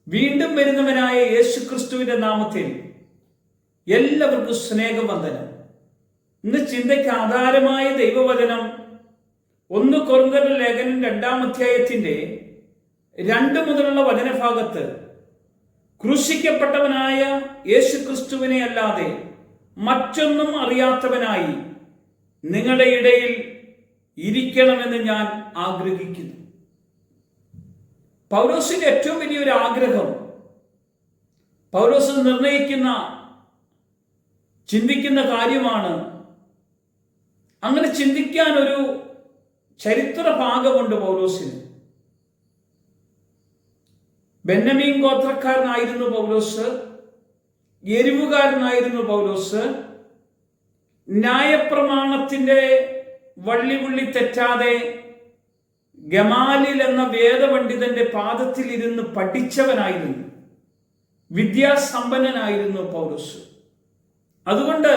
വീണ്ടും വരുന്നവനായ യേശുക്രിസ്തുവിന്റെ നാമത്തിൽ എല്ലാവർക്കും സ്നേഹവന്ദനം. ഇന്ന് ചിന്തയ്ക്ക് ആധാരമായ ദൈവവചനം 1 കൊരിന്ത്യരുടെ ലേഖനം 2-ാം അധ്യായത്തിന്റെ 2 മുതലുള്ള വചനഭാഗത്ത് ക്രൂശിക്കപ്പെട്ടവനായ യേശുക്രിസ്തുവിനെ അല്ലാതെ മറ്റൊന്നും അറിയാത്തവനായി നിങ്ങളുടെ ഇടയിൽ ഇരിക്കണമെന്ന് ഞാൻ ആഗ്രഹിക്കുന്നു. പൗലോസിന്റെ ഏറ്റവും വലിയൊരു ആഗ്രഹം, പൗലോസ് ചിന്തിക്കുന്ന കാര്യമാണ്. അങ്ങനെ ചിന്തിക്കാൻ ഒരു ചരിത്ര ഭാഗമുണ്ട് പൗലോസിന്. ബെന്യാമീൻ ഗോത്രക്കാരനായിരുന്നു പൗലോസ്, എരിവുകാരനായിരുന്നു പൗലോസ്. ന്യായപ്രമാണത്തിന്റെ വള്ളി തെറ്റാതെ ഗമാലിൽ എന്ന വേദപണ്ഡിതന്റെ പാദത്തിൽ ഇരുന്ന് പഠിച്ചവനായിരുന്നു, വിദ്യാസമ്പന്നനായിരുന്നു പൗലോസ്. അതുകൊണ്ട്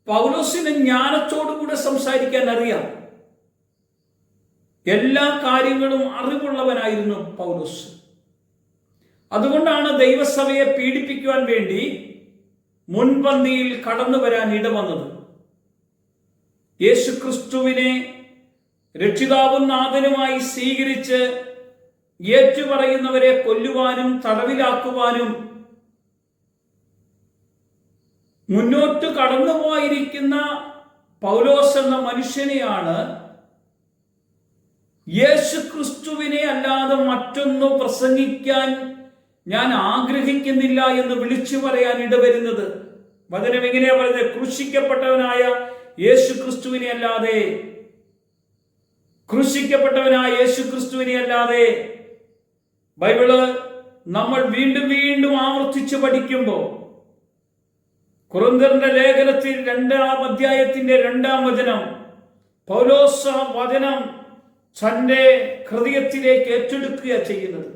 പൗലോസിന് ജ്ഞാനത്തോടുകൂടെ സംസാരിക്കാൻ അറിയാം. എല്ലാ കാര്യങ്ങളും അറിവുള്ളവനായിരുന്നു പൗലോസ്. അതുകൊണ്ടാണ് ദൈവസഭയെ പീഡിപ്പിക്കുവാൻ വേണ്ടി മുൻപന്തിയിൽ കടന്നു വരാൻ ഇടവന്നത്. യേശുക്രിസ്തുവിനെ രക്ഷിതാവും നാഥനുമായി സ്വീകരിച്ച് ഏറ്റുപറയുന്നവരെ കൊല്ലുവാനും തടവിലാക്കുവാനും മുന്നോട്ട് കടന്നുപോയിരിക്കുന്ന പൗലോസ് എന്ന മനുഷ്യനെയാണ് യേശുക്രിസ്തുവിനെ അല്ലാതെ മറ്റൊന്നും പ്രസംഗിക്കാൻ ഞാൻ ആഗ്രഹിക്കുന്നില്ല എന്ന് വിളിച്ചു പറയാൻ ഇടവരുന്നത്. വചനം എങ്ങനെയാ പറയുന്നത്? ക്രൂശിക്കപ്പെട്ടവനായ യേശുക്രിസ്തുവിനെ അല്ലാതെ, ക്രൂശിക്കപ്പെട്ടവനായ യേശുക്രിസ്തുവിനെ അല്ലാതെ. ബൈബിള് നമ്മൾ വീണ്ടും വീണ്ടും ആവർത്തിച്ച് പഠിക്കുമ്പോൾ കൊരിന്ത്യരുടെ ലേഖനത്തിൽ 2-ാം അധ്യായത്തിന്റെ 2-ാം വചനം, പൗലോസ് വചനം തന്റെ ഹൃദയത്തിലേക്ക് ഏറ്റെടുക്കുക ചെയ്യുന്നത്.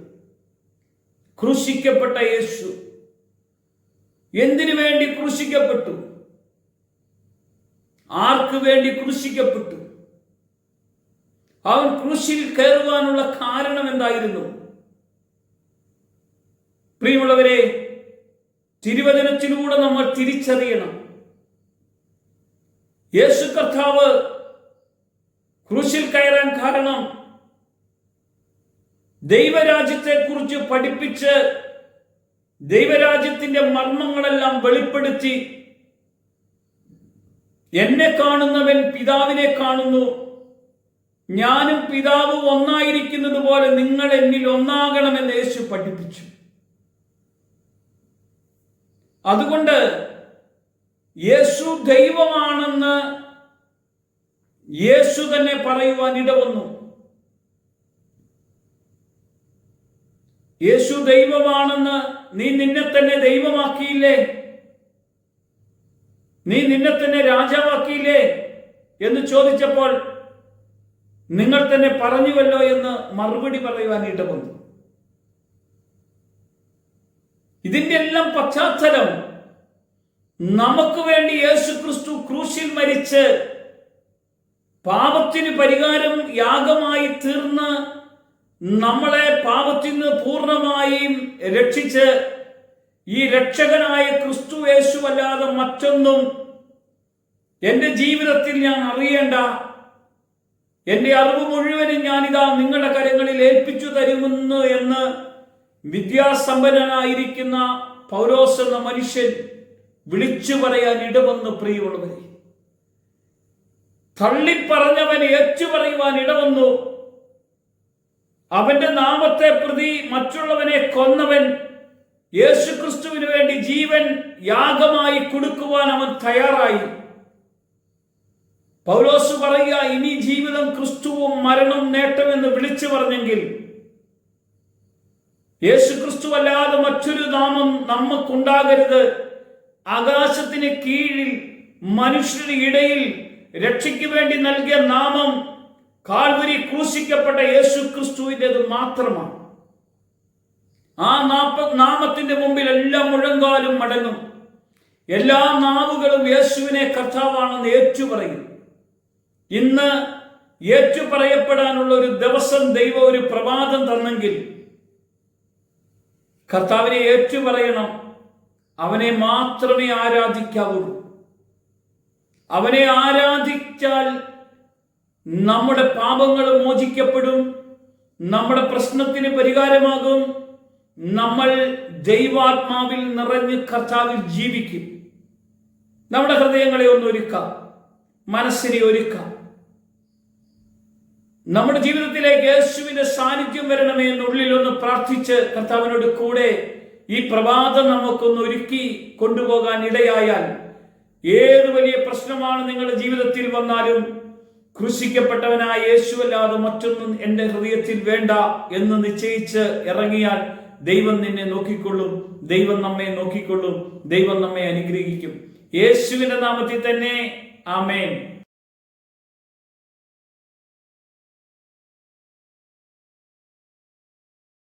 ക്രൂശിക്കപ്പെട്ട യേശു എന്തിനു വേണ്ടി ക്രൂശിക്കപ്പെട്ടു? ആർക്ക് വേണ്ടി ക്രൂശിക്കപ്പെട്ടു? അവൻ ക്രൂശിൽ കയറുവാനുള്ള കാരണം എന്തായിരുന്നു? പ്രിയമുള്ളവരെ, തിരുവചനത്തിലൂടെ നമ്മൾ തിരിച്ചറിയണം. യേശു കർത്താവ് ക്രൂശിൽ കയറാൻ കാരണം ദൈവരാജ്യത്തെ കുറിച്ച് പഠിപ്പിച്ച് ദൈവരാജ്യത്തിന്റെ മർമ്മങ്ങളെല്ലാം വെളിപ്പെടുത്തി, എന്നെ കാണുന്നവൻ പിതാവിനെ കാണുന്നു, ഞാനും പിതാവ് ഒന്നായിരിക്കുന്നത് പോലെ നിങ്ങൾ എന്നിൽ ഒന്നാകണമെന്ന് യേശു പഠിപ്പിച്ചു. അതുകൊണ്ട് യേശു ദൈവമാണെന്ന് യേശു തന്നെ പറയുവാൻ ഇടവന്നു. യേശു ദൈവമാണെന്ന് നീ നിന്നെ തന്നെ ദൈവമാക്കിയില്ലേ? നീ നിന്നെ തന്നെ രാജാവാക്കിയില്ലേ എന്ന് ചോദിച്ചപ്പോൾ നിങ്ങൾ തന്നെ പറഞ്ഞുവല്ലോ എന്ന് മറുപടി പറയുവാൻ ഇടവന്നു. ഇതിന്റെ എല്ലാം പശ്ചാത്തലം, നമുക്ക് വേണ്ടി യേശുക്രിസ്തു ക്രൂശിൽ മരിച്ച് പാപത്തിന് പരിഹാരം യാഗമായി തീർന്ന് നമ്മളെ പാപത്തിൽ നിന്ന് പൂർണ്ണമായും രക്ഷിച്ച്, ഈ രക്ഷകനായ ക്രിസ്തു യേശു അല്ലാതെ മറ്റൊന്നും എൻ്റെ ജീവിതത്തിൽ ഞാൻ അറിയേണ്ട, എൻ്റെ അറിവ് മുഴുവനും ഞാനിതാ നിങ്ങളുടെ കരങ്ങളിൽ ഏൽപ്പിച്ചു തരുമെന്ന് എന്ന് വിദ്യാസമ്പന്നനായിരിക്കുന്ന പൗലോസ് എന്ന മനുഷ്യൻ വിളിച്ചു പറയാൻ ഇടവന്ന്. പ്രിയമുള്ളവരെ, തള്ളിപ്പറഞ്ഞവൻ ഏറ്റുപറയുവാൻ ഇടവന്നു. അവന്റെ നാമത്തെ പ്രതി മറ്റുള്ളവനെ കൊന്നവൻ യേശുക്രിസ്തുവിന് വേണ്ടി ജീവൻ യാഗമായി കൊടുക്കുവാൻ അവൻ തയ്യാറായി. പൗലോസ് പറയുക, ഇനി ജീവിതം ക്രിസ്തുവും മരണം നേട്ടമെന്ന് വിളിച്ചു പറഞ്ഞെങ്കിൽ യേശുക്രിസ്തു അല്ലാതെ മറ്റൊരു നാമം നമുക്കുണ്ടാകരുത്. ആകാശത്തിന് കീഴിൽ മനുഷ്യരുടെ ഇടയിൽ രക്ഷയ്ക്ക് വേണ്ടി നൽകിയ നാമം കാൽവരി ക്രൂശിക്കപ്പെട്ട യേശുക്രിസ്തുവിൻ്റെത് മാത്രമാണ്. ആ നാമത്തിന്റെ മുമ്പിൽ എല്ലാ മുഴങ്കാലും മടങ്ങും, എല്ലാ നാവുകളും യേശുവിനെ കർത്താവാണെന്ന് ഏറ്റുപറയും. ഇന്ന് ഏറ്റുപറയപ്പെടാനുള്ള ഒരു ദിവസം ദൈവം ഒരു പ്രഭാതം തന്നെങ്കിൽ കർത്താവിനെ ഏറ്റുപറയണം. അവനെ മാത്രമേ ആരാധിക്കാവുള്ളൂ. അവനെ ആരാധിച്ചാൽ നമ്മുടെ പാപങ്ങൾ മോചിക്കപ്പെടും, നമ്മുടെ പ്രശ്നത്തിന് പരിഹാരമാകും, നമ്മൾ ദൈവാത്മാവിൽ നിറഞ്ഞ് കർത്താവിൽ ജീവിക്കും. നമ്മുടെ ഹൃദയങ്ങളെ ഒന്ന് ഒരുക്കാം, മനസ്സിനെ ഒരുക്കാം. നമ്മുടെ ജീവിതത്തിലേക്ക് യേശുവിന്റെ സാന്നിധ്യം വരണമേ എന്നുള്ളിൽ ഒന്ന് പ്രാർത്ഥിച്ച് കർത്താവിനോട് കൂടെ ഈ പ്രഭാതം നമുക്കൊന്ന് ഒരുക്കി കൊണ്ടുപോകാൻ ഇടയായാൽ, ഏത് വലിയ പ്രശ്നമാണ് നിങ്ങളുടെ ജീവിതത്തിൽ വന്നാലും ക്രൂശിക്കപ്പെട്ടവനായ യേശുവല്ലാതെ മറ്റൊന്നും എൻ്റെ ഹൃദയത്തിൽ വേണ്ട എന്ന് നിശ്ചയിച്ച് ഇറങ്ങിയാൽ ദൈവം നിന്നെ നോക്കിക്കൊള്ളും, ദൈവം നമ്മെ നോക്കിക്കൊള്ളും, ദൈവം നമ്മെ അനുഗ്രഹിക്കും. യേശുവിന്റെ നാമത്തിൽ തന്നെ ആമേൻ.